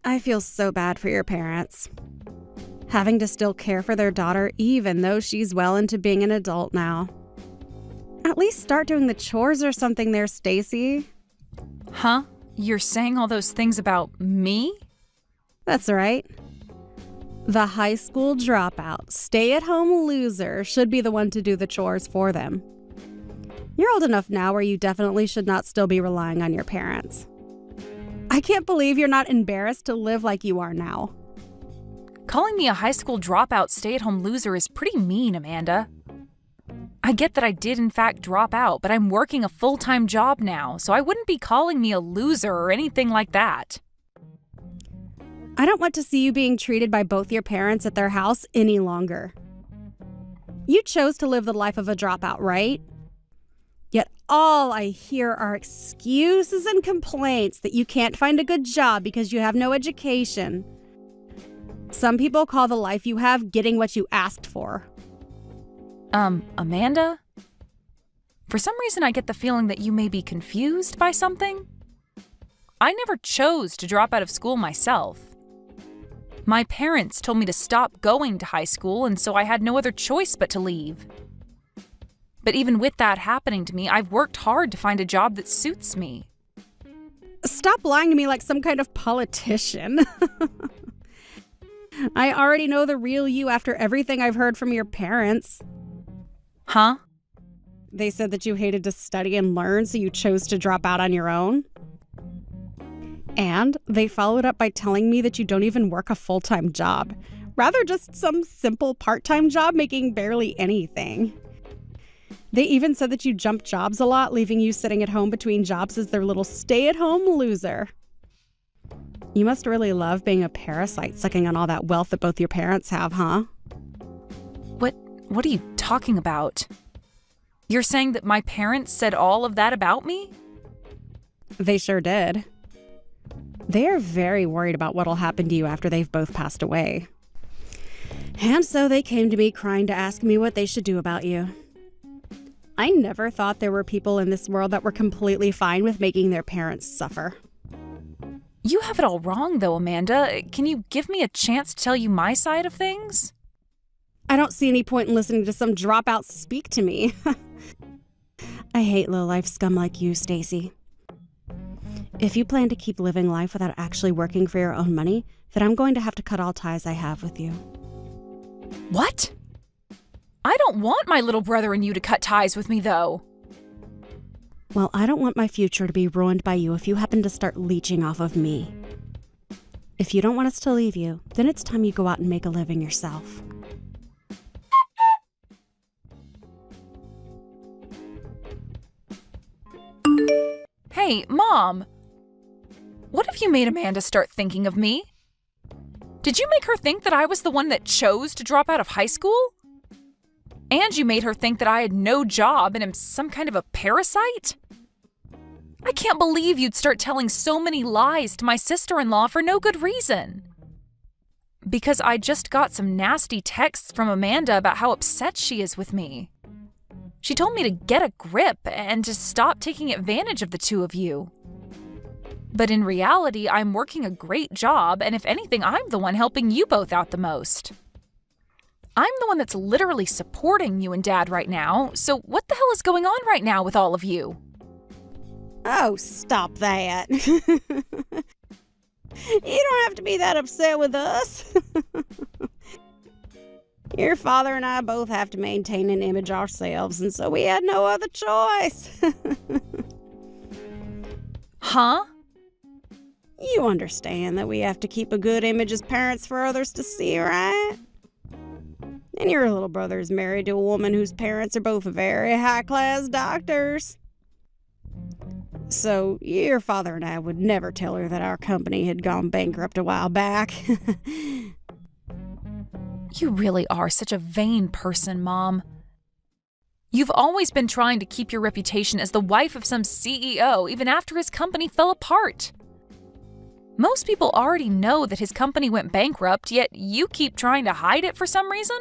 I feel so bad for your parents. Having to still care for their daughter even though she's well into being an adult now. At least start doing the chores or something there, Stacy. Huh? You're saying all those things about me? That's right. The high school dropout, stay-at-home loser should be the one to do the chores for them. You're old enough now where you definitely should not still be relying on your parents. I can't believe you're not embarrassed to live like you are now. Calling me a high school dropout stay-at-home loser is pretty mean, Amanda. I get that I did in fact drop out, but I'm working a full-time job now, so I wouldn't be calling me a loser or anything like that. I don't want to see you being treated by both your parents at their house any longer. You chose to live the life of a dropout, right? Yet all I hear are excuses and complaints that you can't find a good job because you have no education. Some people call the life you have getting what you asked for. Amanda? For some reason I get the feeling that you may be confused by something. I never chose to drop out of school myself. My parents told me to stop going to high school, and so I had no other choice but to leave. But even with that happening to me, I've worked hard to find a job that suits me. Stop lying to me like some kind of politician. I already know the real you after everything I've heard from your parents. Huh? They said that you hated to study and learn, so you chose to drop out on your own. And they followed up by telling me that you don't even work a full-time job, rather just some simple part-time job making barely anything. They even said that you jump jobs a lot, leaving you sitting at home between jobs as their little stay-at-home loser. You must really love being a parasite, sucking on all that wealth that both your parents have, huh? What are you talking about? You're saying that my parents said all of that about me? They sure did. They are very worried about what'll happen to you after they've both passed away. And so they came to me crying to ask me what they should do about you. I never thought there were people in this world that were completely fine with making their parents suffer. You have it all wrong, though, Amanda. Can you give me a chance to tell you my side of things? I don't see any point in listening to some dropout speak to me. I hate low-life scum like you, Stacy. If you plan to keep living life without actually working for your own money, then I'm going to have to cut all ties I have with you. What? I don't want my little brother and you to cut ties with me, though. Well, I don't want my future to be ruined by you if you happen to start leeching off of me. If you don't want us to leave you, then it's time you go out and make a living yourself. Hey, Mom! What if you made Amanda start thinking of me? Did you make her think that I was the one that chose to drop out of high school? And you made her think that I had no job and am some kind of a parasite? I can't believe you'd start telling so many lies to my sister-in-law for no good reason. Because I just got some nasty texts from Amanda about how upset she is with me. She told me to get a grip and to stop taking advantage of the two of you. But in reality, I'm working a great job, and if anything, I'm the one helping you both out the most. I'm the one that's literally supporting you and Dad right now, so what the hell is going on right now with all of you? Oh, stop that. You don't have to be that upset with us. Your father and I both have to maintain an image ourselves, and so we had no other choice. Huh? You understand that we have to keep a good image as parents for others to see, right? And your little brother is married to a woman whose parents are both very high-class doctors. So your father and I would never tell her that our company had gone bankrupt a while back. You really are such a vain person, Mom. You've always been trying to keep your reputation as the wife of some CEO even after his company fell apart. Most people already know that his company went bankrupt, yet you keep trying to hide it for some reason?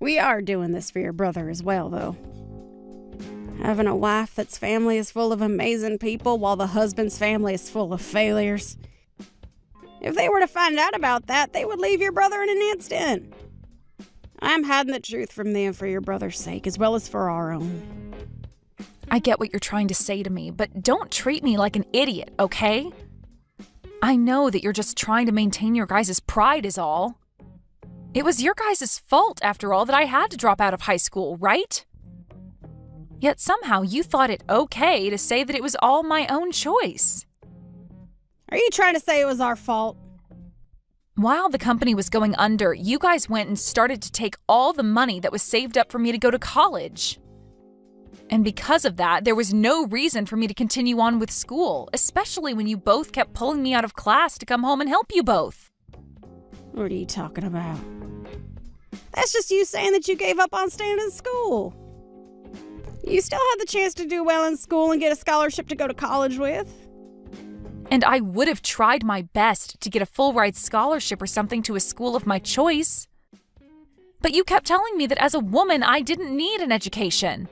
We are doing this for your brother as well, though. Having a wife that's family is full of amazing people while the husband's family is full of failures. If they were to find out about that, they would leave your brother in an instant. I'm hiding the truth from them for your brother's sake, as well as for our own. I get what you're trying to say to me, but don't treat me like an idiot, okay? I know that you're just trying to maintain your guys' pride is all. It was your guys' fault, after all, that I had to drop out of high school, right? Yet somehow you thought it okay to say that it was all my own choice. Are you trying to say it was our fault? While the company was going under, you guys went and started to take all the money that was saved up for me to go to college. And because of that, there was no reason for me to continue on with school, especially when you both kept pulling me out of class to come home and help you both. What are you talking about? That's just you saying that you gave up on staying in school. You still had the chance to do well in school and get a scholarship to go to college with. And I would have tried my best to get a full-ride scholarship or something to a school of my choice. But you kept telling me that as a woman, I didn't need an education.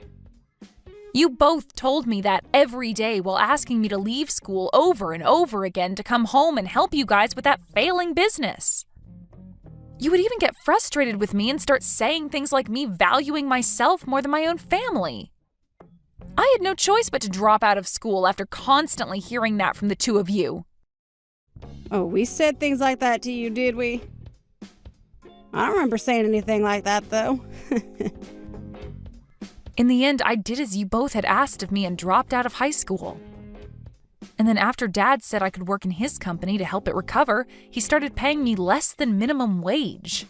You both told me that every day while asking me to leave school over and over again to come home and help you guys with that failing business. You would even get frustrated with me and start saying things like me valuing myself more than my own family. I had no choice but to drop out of school after constantly hearing that from the two of you. Oh, we said things like that to you, did we? I don't remember saying anything like that, though. In the end, I did as you both had asked of me and dropped out of high school. And then after Dad said I could work in his company to help it recover, he started paying me less than minimum wage.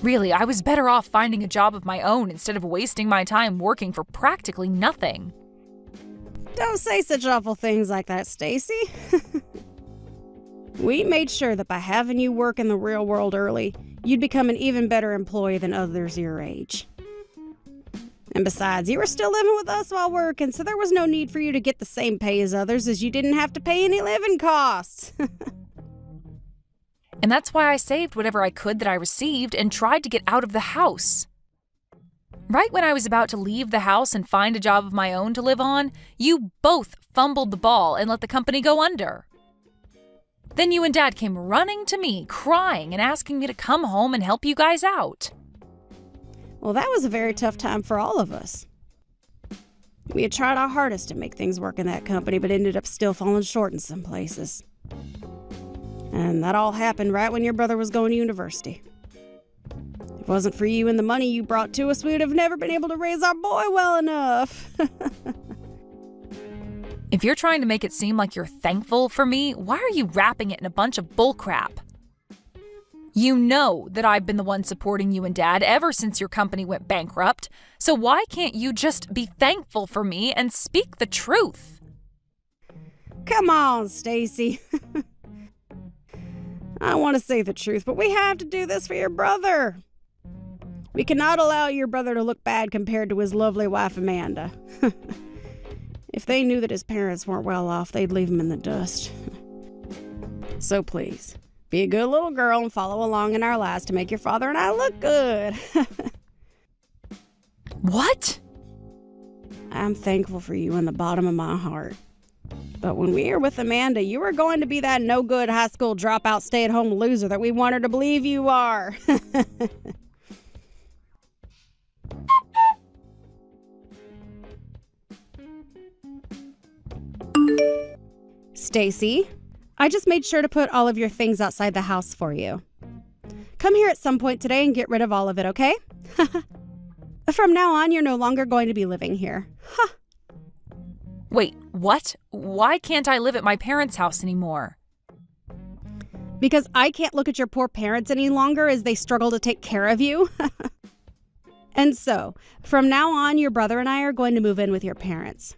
Really, I was better off finding a job of my own instead of wasting my time working for practically nothing. Don't say such awful things like that, Stacy. We made sure that by having you work in the real world early, you'd become an even better employee than others your age. And besides, you were still living with us while working, so there was no need for you to get the same pay as others, as you didn't have to pay any living costs. And that's why I saved whatever I could that I received and tried to get out of the house. Right when I was about to leave the house and find a job of my own to live on, you both fumbled the ball and let the company go under. Then you and Dad came running to me, crying and asking me to come home and help you guys out. Well, that was a very tough time for all of us. We had tried our hardest to make things work in that company, but ended up still falling short in some places. And that all happened right when your brother was going to university. If it wasn't for you and the money you brought to us, we would have never been able to raise our boy well enough. If you're trying to make it seem like you're thankful for me, why are you wrapping it in a bunch of bullcrap? You know that I've been the one supporting you and Dad ever since your company went bankrupt, so why can't you just be thankful for me and speak the truth? Come on, Stacy. I want to say the truth, but we have to do this for your brother. We cannot allow your brother to look bad compared to his lovely wife, Amanda. If they knew that his parents weren't well off, they'd leave him in the dust. So please, be a good little girl and follow along in our lives to make your father and I look good. What? I'm thankful for you in the bottom of my heart. But when we are with Amanda, you are going to be that no-good high school dropout stay-at-home loser that we want her to believe you are. Stacy, I just made sure to put all of your things outside the house for you. Come here at some point today and get rid of all of it, okay? From now on, you're no longer going to be living here. Huh. Wait, what? Why can't I live at my parents' house anymore? Because I can't look at your poor parents any longer as they struggle to take care of you. And so, from now on, your brother and I are going to move in with your parents.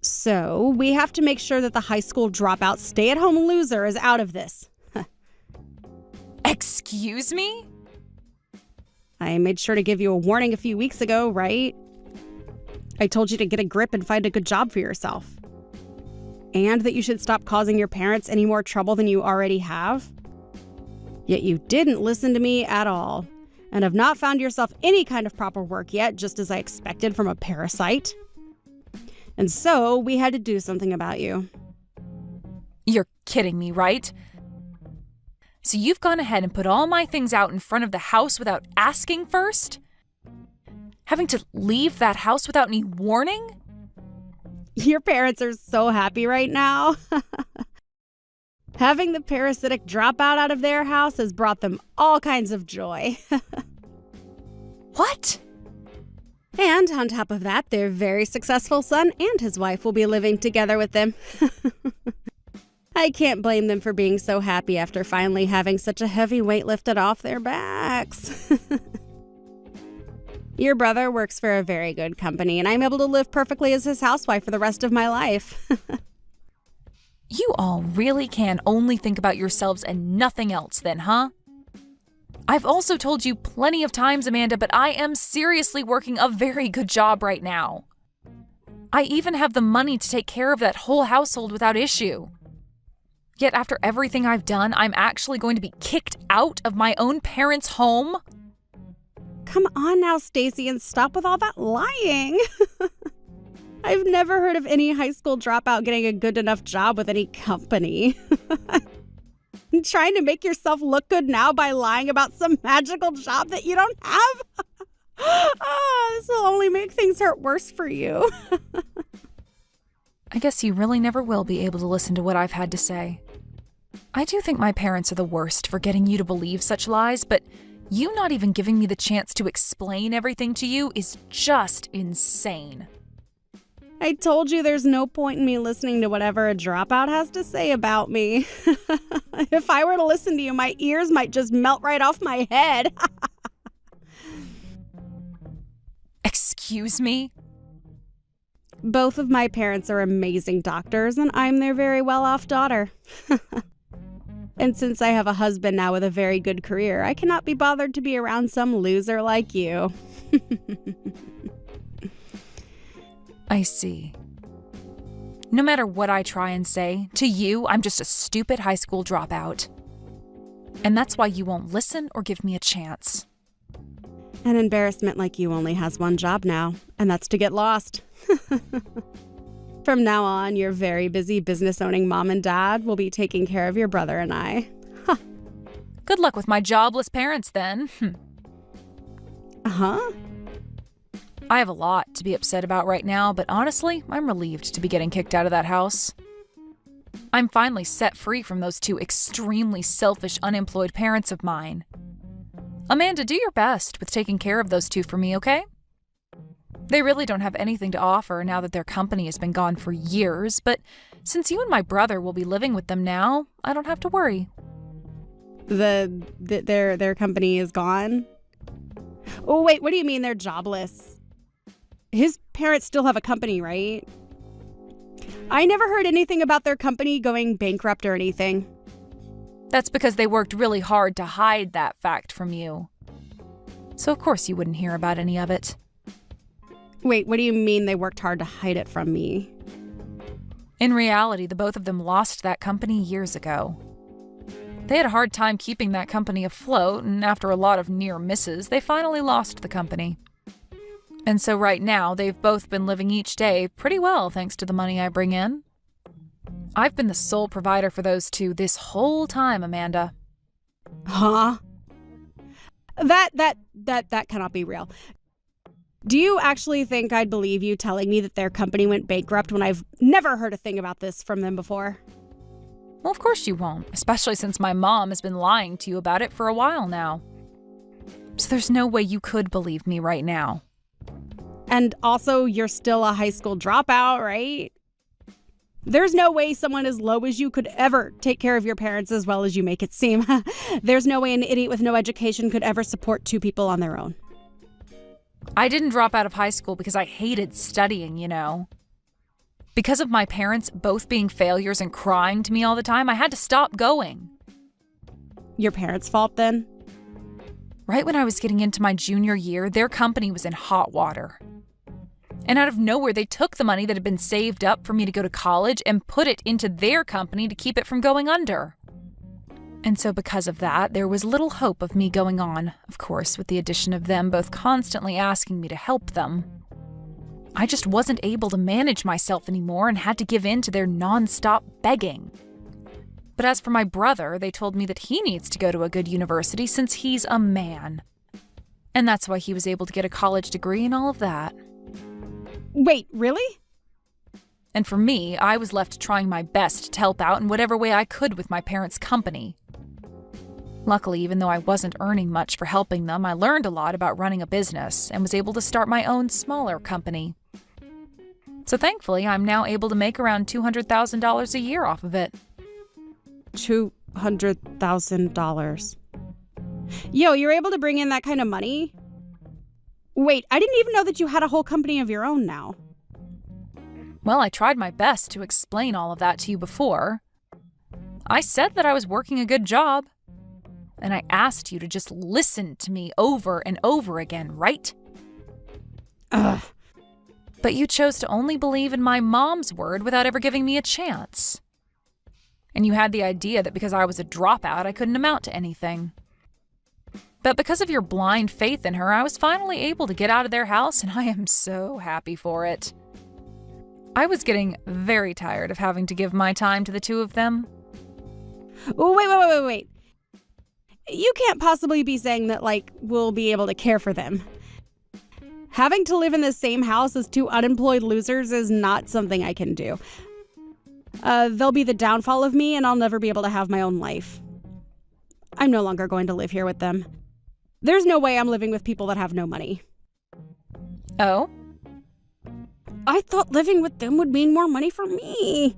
So, we have to make sure that the high school dropout stay-at-home loser is out of this. Excuse me? I made sure to give you a warning a few weeks ago, right? I told you to get a grip and find a good job for yourself. And that you should stop causing your parents any more trouble than you already have. Yet you didn't listen to me at all, and have not found yourself any kind of proper work yet, just as I expected from a parasite. And so, we had to do something about you. You're kidding me, right? So you've gone ahead and put all my things out in front of the house without asking first? Having to leave that house without any warning? Your parents are so happy right now. Having the parasitic dropout out of their house has brought them all kinds of joy. What? And on top of that, their very successful son and his wife will be living together with them. I can't blame them for being so happy after finally having such a heavy weight lifted off their backs. Your brother works for a very good company, and I'm able to live perfectly as his housewife for the rest of my life. You all really can only think about yourselves and nothing else then, huh? I've also told you plenty of times, Amanda, but I am seriously working a very good job right now. I even have the money to take care of that whole household without issue. Yet after everything I've done, I'm actually going to be kicked out of my own parents' home? Come on now, Stacy, and stop with all that lying. I've never heard of any high school dropout getting a good enough job with any company. Trying to make yourself look good now by lying about some magical job that you don't have? Oh, this will only make things hurt worse for you. I guess you really never will be able to listen to what I've had to say. I do think my parents are the worst for getting you to believe such lies, but you not even giving me the chance to explain everything to you is just insane. I told you there's no point in me listening to whatever a dropout has to say about me. If I were to listen to you, my ears might just melt right off my head. Excuse me? Both of my parents are amazing doctors, and I'm their very well-off daughter. And since I have a husband now with a very good career, I cannot be bothered to be around some loser like you. I see. No matter what I try and say, to you, I'm just a stupid high school dropout. And that's why you won't listen or give me a chance. An embarrassment like you only has one job now, and that's to get lost. From now on, your very busy business-owning mom and dad will be taking care of your brother and I. Huh. Good luck with my jobless parents, then. Huh? I have a lot to be upset about right now, but honestly, I'm relieved to be getting kicked out of that house. I'm finally set free from those two extremely selfish, unemployed parents of mine. Amanda, do your best with taking care of those two for me, okay? They really don't have anything to offer now that their company has been gone for years, but since you and my brother will be living with them now, I don't have to worry. Their company is gone? Oh, wait, what do you mean they're jobless? His parents still have a company, right? I never heard anything about their company going bankrupt or anything. That's because they worked really hard to hide that fact from you. So of course you wouldn't hear about any of it. Wait, what do you mean they worked hard to hide it from me? In reality, the both of them lost that company years ago. They had a hard time keeping that company afloat, and after a lot of near misses, they finally lost the company. And so right now, they've both been living each day pretty well thanks to the money I bring in. I've been the sole provider for those two this whole time, Amanda. Huh? That cannot be real. Do you actually think I'd believe you telling me that their company went bankrupt when I've never heard a thing about this from them before? Well, of course you won't, especially since my mom has been lying to you about it for a while now. So there's no way you could believe me right now. And also, you're still a high school dropout, right? There's no way someone as low as you could ever take care of your parents as well as you make it seem. There's no way an idiot with no education could ever support two people on their own. I didn't drop out of high school because I hated studying, you know. Because of my parents both being failures and crying to me all the time, I had to stop going. Your parents' fault then? Right when I was getting into my junior year, their company was in hot water. And out of nowhere, they took the money that had been saved up for me to go to college and put it into their company to keep it from going under. And so because of that, there was little hope of me going on, of course, with the addition of them both constantly asking me to help them. I just wasn't able to manage myself anymore and had to give in to their nonstop begging. But as for my brother, they told me that he needs to go to a good university since he's a man. And that's why he was able to get a college degree and all of that. Wait, really? And for me, I was left trying my best to help out in whatever way I could with my parents' company. Luckily, even though I wasn't earning much for helping them, I learned a lot about running a business and was able to start my own smaller company. So thankfully, I'm now able to make around $200,000 a year off of it. $200,000. Yo, you're able to bring in that kind of money? Wait, I didn't even know that you had a whole company of your own now. Well, I tried my best to explain all of that to you before. I said that I was working a good job. And I asked you to just listen to me over and over again, right? Ugh. But you chose to only believe in my mom's word without ever giving me a chance. And you had the idea that because I was a dropout, I couldn't amount to anything. But because of your blind faith in her, I was finally able to get out of their house, and I am so happy for it. I was getting very tired of having to give my time to the two of them. Wait. You can't possibly be saying that, we'll be able to care for them. Having to live in the same house as two unemployed losers is not something I can do. They'll be the downfall of me, and I'll never be able to have my own life. I'm no longer going to live here with them. There's no way I'm living with people that have no money. Oh? I thought living with them would mean more money for me.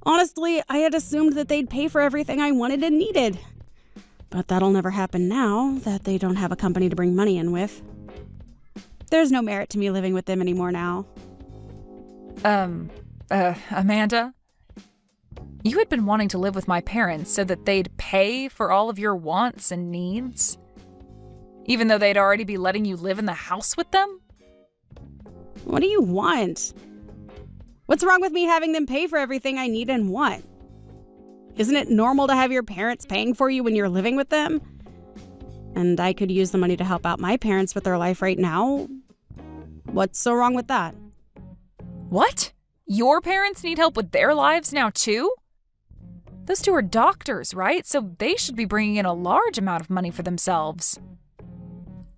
Honestly, I had assumed that they'd pay for everything I wanted and needed. But that'll never happen now that they don't have a company to bring money in with. There's no merit to me living with them anymore now. Amanda? You had been wanting to live with my parents so that they'd pay for all of your wants and needs? Even though they'd already be letting you live in the house with them? What do you want? What's wrong with me having them pay for everything I need and want? Isn't it normal to have your parents paying for you when you're living with them? And I could use the money to help out my parents with their life right now. What's so wrong with that? What? Your parents need help with their lives now too? Those two are doctors, right? So they should be bringing in a large amount of money for themselves.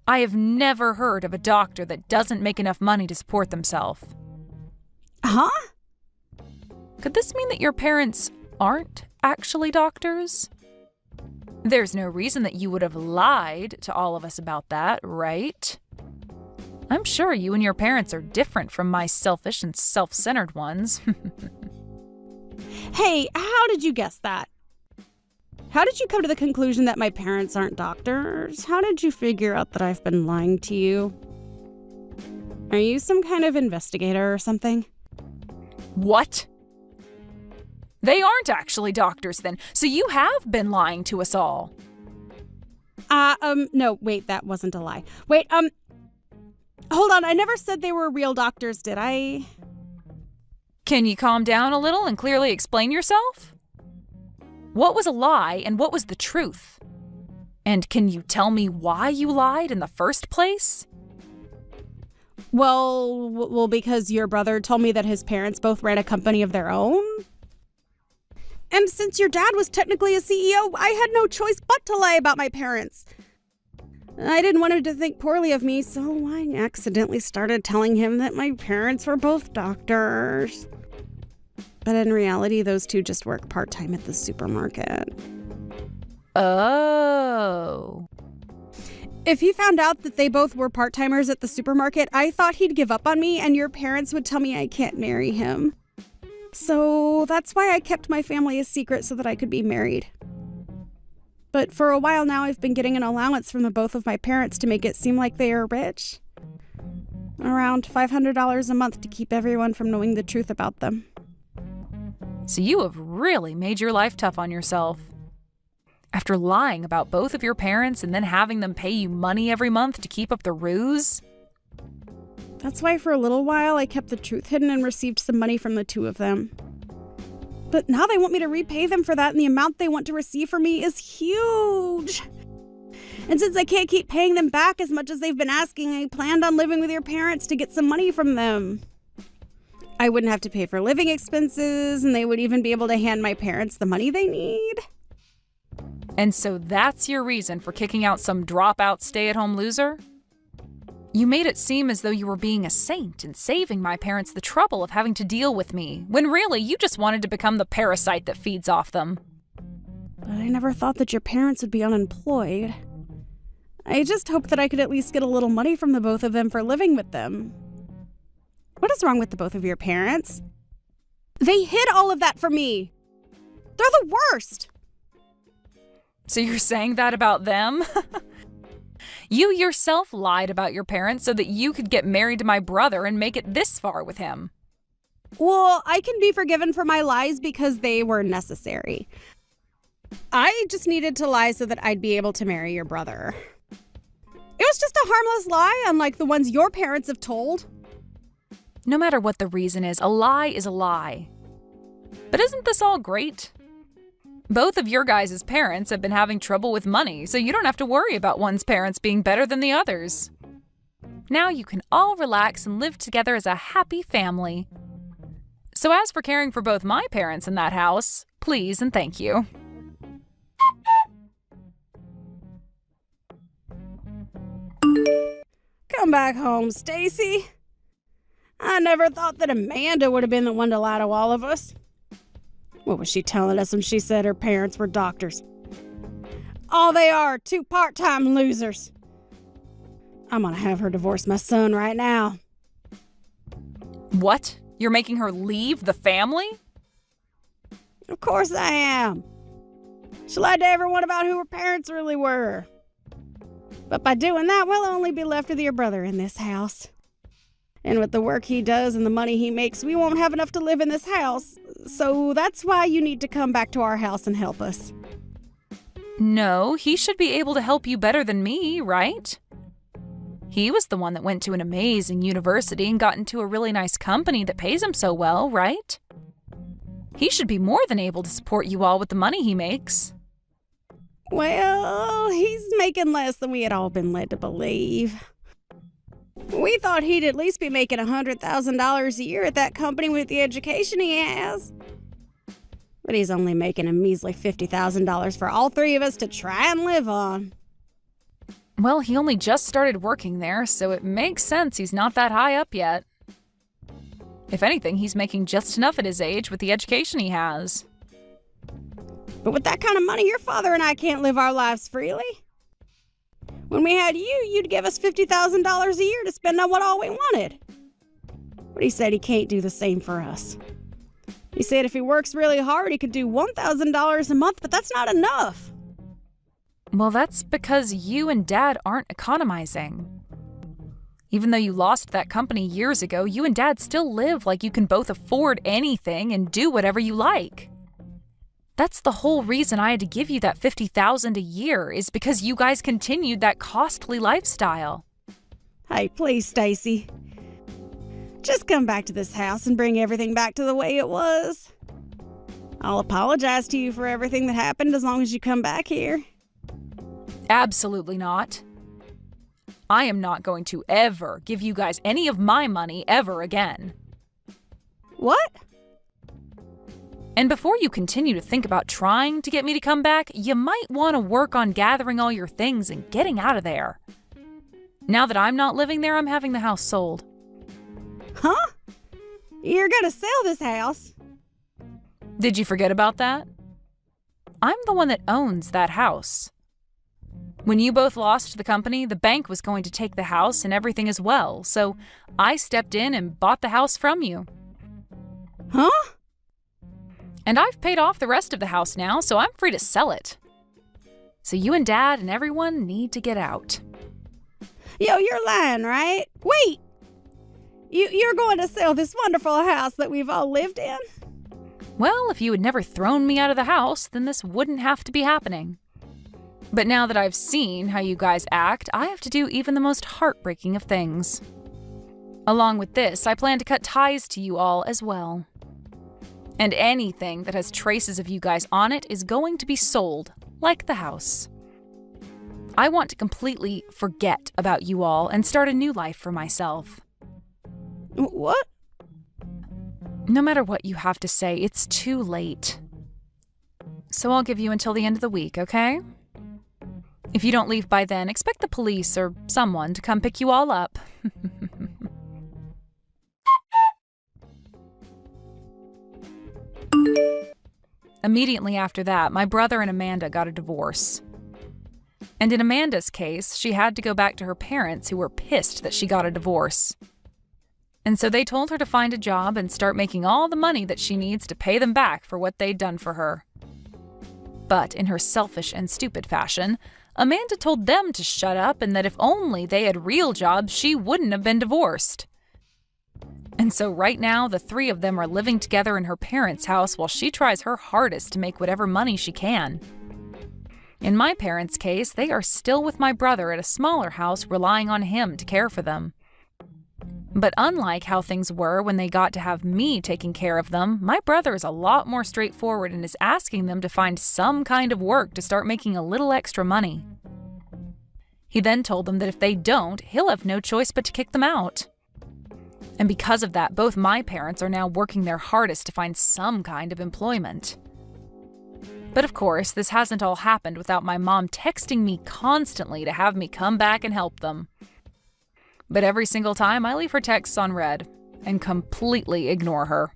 I have never heard of a doctor that doesn't make enough money to support themselves. Huh? Could this mean that your parents aren't actually doctors? There's no reason that you would have lied to all of us about that, right? I'm sure you and your parents are different from my selfish and self-centered ones. Hey, how did you guess that? How did you come to the conclusion that my parents aren't doctors? How did you figure out that I've been lying to you? Are you some kind of investigator or something? What? They aren't actually doctors then, so you have been lying to us all. No, wait, that wasn't a lie. Wait, hold on, I never said they were real doctors, did I? Can you calm down a little and clearly explain yourself? What was a lie and what was the truth? And can you tell me why you lied in the first place? Well, because your brother told me that his parents both ran a company of their own. And since your dad was technically a CEO, I had no choice but to lie about my parents. I didn't want him to think poorly of me, so I accidentally started telling him that my parents were both doctors. But in reality, those two just work part-time at the supermarket. Oh. If he found out that they both were part-timers at the supermarket, I thought he'd give up on me and your parents would tell me I can't marry him. So that's why I kept my family a secret so that I could be married. But for a while now, I've been getting an allowance from the both of my parents to make it seem like they are rich. Around $500 a month to keep everyone from knowing the truth about them. So you have really made your life tough on yourself. After lying about both of your parents and then having them pay you money every month to keep up the ruse? That's why for a little while I kept the truth hidden and received some money from the two of them. But now they want me to repay them for that, and the amount they want to receive from me is huge. And since I can't keep paying them back as much as they've been asking, I planned on living with your parents to get some money from them. I wouldn't have to pay for living expenses, and they would even be able to hand my parents the money they need. And so that's your reason for kicking out some dropout stay-at-home loser? You made it seem as though you were being a saint and saving my parents the trouble of having to deal with me, when really you just wanted to become the parasite that feeds off them. But I never thought that your parents would be unemployed. I just hoped that I could at least get a little money from the both of them for living with them. What is wrong with the both of your parents? They hid all of that from me. They're the worst. So you're saying that about them? You yourself lied about your parents so that you could get married to my brother and make it this far with him. Well, I can be forgiven for my lies because they were necessary. I just needed to lie so that I'd be able to marry your brother. It was just a harmless lie, unlike the ones your parents have told. No matter what the reason is a lie. But isn't this all great? Both of your guys' parents have been having trouble with money, so you don't have to worry about one's parents being better than the others. Now you can all relax and live together as a happy family. So as for caring for both my parents in that house, please and thank you. Come back home, Stacy. I never thought that Amanda would have been the one to lie to all of us. What was she telling us when she said her parents were doctors? All they are, two part-time losers. I'm gonna have her divorce my son right now. What? You're making her leave the family? Of course I am. She lied to everyone about who her parents really were. But by doing that, we'll only be left with your brother in this house. And with the work he does and the money he makes, we won't have enough to live in this house. So that's why you need to come back to our house and help us. No, he should be able to help you better than me, right? He was the one that went to an amazing university and got into a really nice company that pays him so well, right? He should be more than able to support you all with the money he makes. Well, he's making less than we had all been led to believe. We thought he'd at least be making $100,000 a year at that company with the education he has. But he's only making a measly $50,000 for all three of us to try and live on. Well, he only just started working there, so it makes sense he's not that high up yet. If anything, he's making just enough at his age with the education he has. But with that kind of money, your father and I can't live our lives freely. When we had you, you'd give us $50,000 a year to spend on what all we wanted. But he said he can't do the same for us. He said if he works really hard, he could do $1,000 a month, but that's not enough. Well, that's because you and Dad aren't economizing. Even though you lost that company years ago, you and Dad still live like you can both afford anything and do whatever you like. That's the whole reason I had to give you that $50,000 a year, is because you guys continued that costly lifestyle. Hey, please, Stacy. Just come back to this house and bring everything back to the way it was. I'll apologize to you for everything that happened as long as you come back here. Absolutely not. I am not going to ever give you guys any of my money ever again. What? And before you continue to think about trying to get me to come back, you might want to work on gathering all your things and getting out of there. Now that I'm not living there, I'm having the house sold. Huh? You're gonna sell this house? Did you forget about that? I'm the one that owns that house. When you both lost the company, the bank was going to take the house and everything as well, so I stepped in and bought the house from you. Huh? And I've paid off the rest of the house now, so I'm free to sell it. So you and Dad and everyone need to get out. Yo, you're lying, right? Wait! You're going to sell this wonderful house that we've all lived in? Well, if you had never thrown me out of the house, then this wouldn't have to be happening. But now that I've seen how you guys act, I have to do even the most heartbreaking of things. Along with this, I plan to cut ties to you all as well. And anything that has traces of you guys on it is going to be sold, like the house. I want to completely forget about you all and start a new life for myself. What? No matter what you have to say, it's too late. So I'll give you until the end of the week, okay? If you don't leave by then, expect the police or someone to come pick you all up. Immediately after that, my brother and Amanda got a divorce. And in Amanda's case, she had to go back to her parents, who were pissed that she got a divorce. And so they told her to find a job and start making all the money that she needs to pay them back for what they'd done for her. But in her selfish and stupid fashion, Amanda told them to shut up and that if only they had real jobs, she wouldn't have been divorced. And so right now, the three of them are living together in her parents' house while she tries her hardest to make whatever money she can. In my parents' case, they are still with my brother at a smaller house, relying on him to care for them. But unlike how things were when they got to have me taking care of them, my brother is a lot more straightforward and is asking them to find some kind of work to start making a little extra money. He then told them that if they don't, he'll have no choice but to kick them out. And because of that, both my parents are now working their hardest to find some kind of employment. But of course, this hasn't all happened without my mom texting me constantly to have me come back and help them. But every single time, I leave her texts on read and completely ignore her.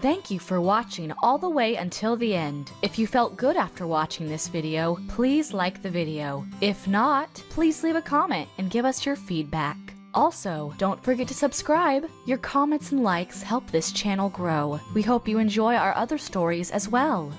Thank you for watching all the way until the end. If you felt good after watching this video, please like the video. If not, please leave a comment and give us your feedback. Also, don't forget to subscribe. Your comments and likes help this channel grow. We hope you enjoy our other stories as well.